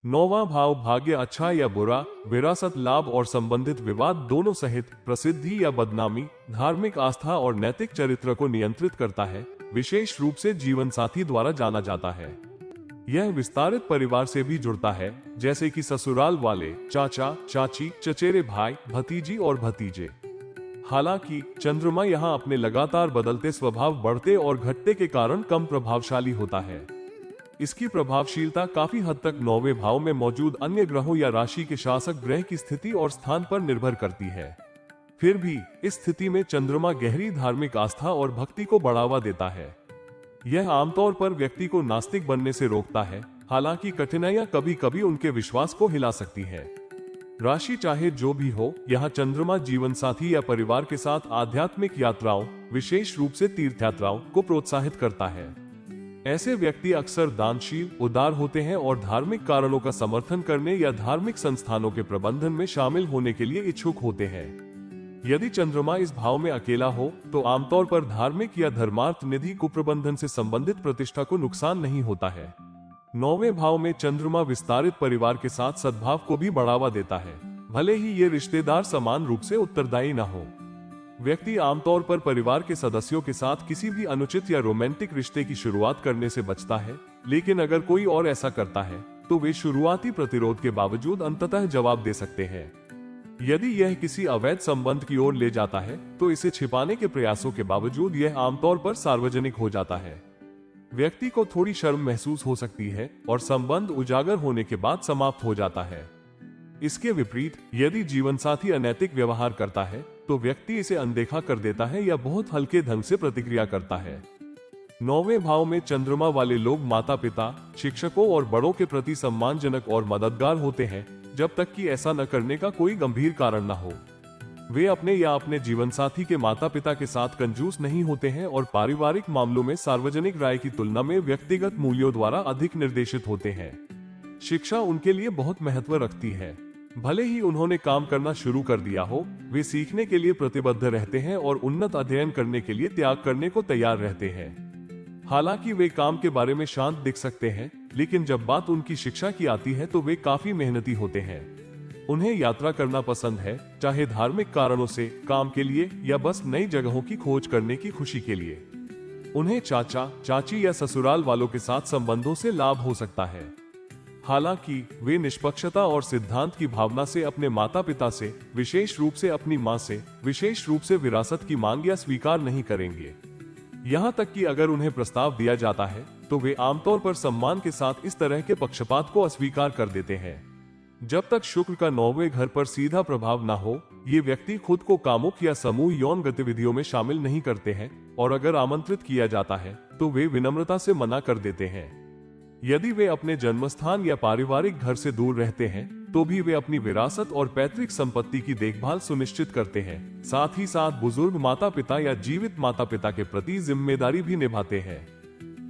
नौवां भाव भाग्य अच्छा या बुरा, विरासत लाभ और संबंधित विवाद दोनों सहित प्रसिद्धि या बदनामी, धार्मिक आस्था और नैतिक चरित्र को नियंत्रित करता है। विशेष रूप से जीवन साथी द्वारा जाना जाता है। यह विस्तारित परिवार से भी जुड़ता है, जैसे कि ससुराल वाले, चाचा चाची, चचेरे भाई, भतीजी और भतीजे। हालांकि चंद्रमा यहाँ अपने लगातार बदलते स्वभाव, बढ़ते और घटते के कारण कम प्रभावशाली होता है। इसकी प्रभावशीलता काफी हद तक 9वें भाव में मौजूद अन्य ग्रहों या राशि के शासक ग्रह की स्थिति और स्थान पर निर्भर करती है। फिर भी इस स्थिति में चंद्रमा गहरी धार्मिक आस्था और भक्ति को बढ़ावा देता है। यह आमतौर पर व्यक्ति को नास्तिक बनने से रोकता है, हालांकि कठिनाइयां कभी कभी उनके विश्वास को हिला सकती है। राशि चाहे जो भी हो, यहाँ चंद्रमा जीवन साथी या परिवार के साथ आध्यात्मिक यात्राओं, विशेष रूप से तीर्थ यात्राओं को प्रोत्साहित करता है। ऐसे व्यक्ति अक्सर दानशील, उदार होते हैं और धार्मिक कारणों का समर्थन करने या धार्मिक संस्थानों के प्रबंधन में शामिल होने के लिए इच्छुक होते हैं। यदि चंद्रमा इस भाव में अकेला हो तो आमतौर पर धार्मिक या धर्मार्थ निधि कुप्रबंधन से संबंधित प्रतिष्ठा को नुकसान नहीं होता है। 9वें भाव में चंद्रमा विस्तारित परिवार के साथ सद्भाव को भी बढ़ावा देता है, भले ही ये रिश्तेदार समान रूप से उत्तरदायी न हो। व्यक्ति आमतौर पर परिवार के सदस्यों के साथ किसी भी अनुचित या रोमांटिक रिश्ते की शुरुआत करने से बचता है, लेकिन अगर कोई और ऐसा करता है तो वे शुरुआती प्रतिरोध के बावजूद अंततः जवाब दे सकते हैं। यदि यह किसी अवैध संबंध की ओर ले जाता है तो इसे छिपाने के प्रयासों के बावजूद यह आमतौर पर सार्वजनिक हो जाता है। व्यक्ति को थोड़ी शर्म महसूस हो सकती है और संबंध उजागर होने के बाद समाप्त हो जाता है। इसके विपरीत यदि जीवनसाथी अनैतिक व्यवहार करता है तो व्यक्ति इसे अनदेखा कर देता है या बहुत हल्के ढंग से प्रतिक्रिया करता है। 9वें भाव में चंद्रमा वाले लोग माता पिता, शिक्षकों और बड़ों के प्रति सम्मानजनक और मददगार होते हैं, जब तक कि ऐसा न करने का कोई गंभीर कारण न हो। वे अपने या अपने जीवनसाथी के माता पिता के साथ कंजूस नहीं होते हैं और पारिवारिक मामलों में सार्वजनिक राय की तुलना में व्यक्तिगत मूल्यों द्वारा अधिक निर्देशित होते हैं। शिक्षा उनके लिए बहुत महत्व रखती है। भले ही उन्होंने काम करना शुरू कर दिया हो, वे सीखने के लिए प्रतिबद्ध रहते हैं और उन्नत अध्ययन करने के लिए त्याग करने को तैयार रहते हैं। हालांकि वे काम के बारे में शांत दिख सकते हैं, लेकिन जब बात उनकी शिक्षा की आती है तो वे काफी मेहनती होते हैं। उन्हें यात्रा करना पसंद है, चाहे धार्मिक कारणों से, काम के लिए या बस नई जगहों की खोज करने की खुशी के लिए। उन्हें चाचा चाची या ससुराल वालों के साथ संबंधों से लाभ हो सकता है। हालांकि वे निष्पक्षता और सिद्धांत की भावना से अपने माता पिता से, विशेष रूप से अपनी मां से, विशेष रूप से विरासत की मांग या स्वीकार नहीं करेंगे। यहाँ तक कि अगर उन्हें प्रस्ताव दिया जाता है तो वे आमतौर पर सम्मान के साथ इस तरह के पक्षपात को अस्वीकार कर देते हैं। जब तक शुक्र का 9वें घर पर सीधा प्रभाव न हो, ये व्यक्ति खुद को कामुक या समूह यौन गतिविधियों में शामिल नहीं करते हैं और अगर आमंत्रित किया जाता है तो वे विनम्रता से मना कर देते हैं। यदि वे अपने जन्मस्थान या पारिवारिक घर से दूर रहते हैं तो भी वे अपनी विरासत और पैतृक संपत्ति की देखभाल सुनिश्चित करते हैं। साथ ही साथ बुजुर्ग माता पिता या जीवित माता पिता के प्रति जिम्मेदारी भी निभाते हैं।